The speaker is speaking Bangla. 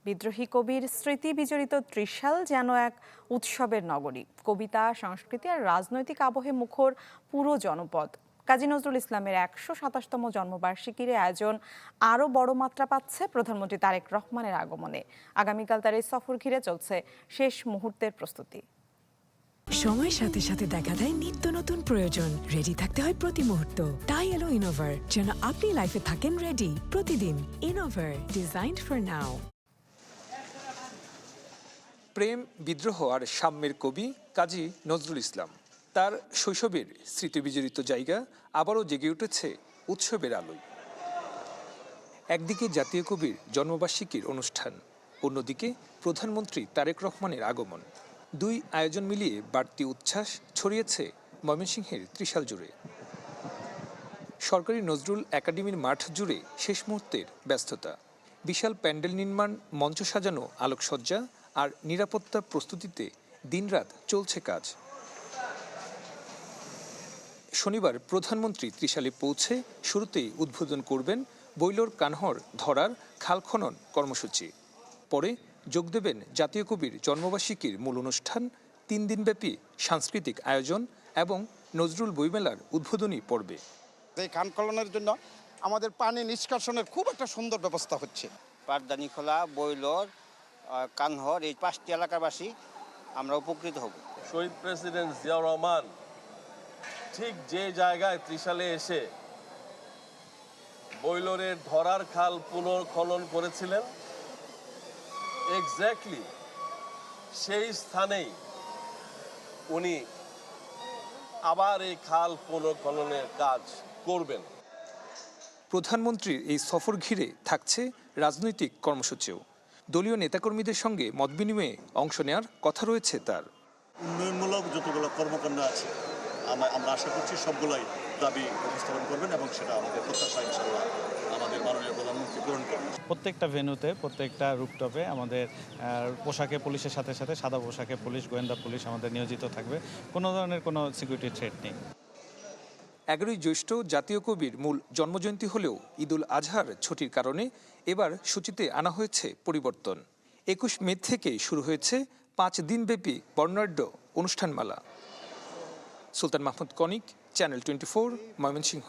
বিদ্রোহী কবির স্মৃতি বিজড়িত ত্রিশাল যেন এক উৎসবের নগরী। কবিতা, সংস্কৃতি আর রাজনৈতিক আবহে মুখর পুরো জনপদ। কাজী নজরুল ইসলামের ১২৭তম জন্মবার্ষিকীর আয়োজন আরও বড় মাত্রা পাচ্ছে প্রধানমন্ত্রী তারেক রহমানের আগমনে। আগামীকাল তার এই সফর ঘিরে চলছে শেষ মুহূর্তের প্রস্তুতি। সময়ের সাথে সাথে দেখা দেয় নিত্য নতুন প্রয়োজন। রেডি থাকতে হয় প্রতি মুহূর্ত। তাই এলো ইনোভার, যেন আপনি লাইফে থাকেন রেডি প্রতিদিন। ইনোভার, ডিজাইনড ফর নাও। প্রেম, বিদ্রোহ আর সাম্যের কবি কাজী নজরুল ইসলাম। তার শৈশবের স্মৃতিবিজড়িত জায়গা আবারও জেগে উঠেছে উৎসবের আলোয়। একদিকে জাতীয় কবির জন্মবার্ষিকীর অনুষ্ঠান, অন্যদিকে প্রধানমন্ত্রী তারেক রহমানের আগমন। দুই আয়োজন মিলিয়ে বাড়তি উচ্ছ্বাস ছড়িয়েছে ময়মনসিংহের ত্রিশাল জুড়ে। সরকারি নজরুল একাডেমির মাঠ জুড়ে শেষ মুহূর্তের ব্যস্ততা। বিশাল প্যান্ডেল নির্মাণ, মঞ্চ সাজানো, আলোকসজ্জা আর নিরাপত্তা প্রস্তুতিতে দিনরাত চলছে কাজ। শনিবার প্রধানমন্ত্রী ত্রিশালে পৌঁছে শুরুতেই উদ্বোধন করবেন বৈলোর কানহর ধরার খাল খনন কর্মসূচি। পরে যোগ দেবেন জাতীয় কবির জন্মবার্ষিকীর মূল অনুষ্ঠান, ৩ দিনব্যাপী সাংস্কৃতিক আয়োজন এবং নজরুল বইমেলার উদ্বোধনী পর্বে। এই খান খননের জন্য আমাদের পানি নিষ্কাশনের খুব একটা সুন্দর ব্যবস্থা হচ্ছে। পাটদানিখোলা, বৈলোর, কানহর এই 5টি এলাকাবাসী আমরা উপকৃত হব। শহীদ প্রেসিডেন্ট জিয়াউর রহমান ঠিক যে জায়গায় ত্রিশালে এসে বৈলোরের ধরার খাল পুনর্খনন করেছিলেন, এক্স্যাক্টলি সেই স্থানেই উনি আবার এই খাল পুনর্খননের কাজ করবেন। প্রধানমন্ত্রীর এই সফর ঘিরে থাকছে রাজনৈতিক কর্মসূচিও। দলীয় নেতাকর্মীদের সঙ্গে মতবিনিময়ে অংশ নেওয়ার কথা রয়েছে তার। উন্নয়নমূলক যতগুলো কর্মকাণ্ড আছে আমরা আশা করছি সবগুলোই দাবি উপস্থাপন করবেন এবং সেটা আমাদের প্রত্যাশা ইনশাআল্লাহ আমাদের মাননীয় প্রধানমন্ত্রী পূরণ করবেন। প্রত্যেকটা ভেন্যুতে, প্রত্যেকটা রুপটপে আমাদের পোশাকে পুলিশের সাথে সাথে সাদা পোশাকে পুলিশ, গোয়েন্দা পুলিশ আমাদের নিয়োজিত থাকবে। কোনো ধরনের কোনো সিকিউরিটি থ্রেট নেই। 11ই জ্যৈষ্ঠ জাতীয় কবির মূল জন্মজয়ন্তী হলেও ঈদুল আজহার ছুটির কারণে এবার সূচিতে আনা হয়েছে পরিবর্তন। 21 মে থেকে শুরু হয়েছে 5 দিনব্যাপী বর্ণাঢ্য অনুষ্ঠানমালা। সুলতান মাহমুদ কনিক, চ্যানেল 24, ময়মনসিংহ।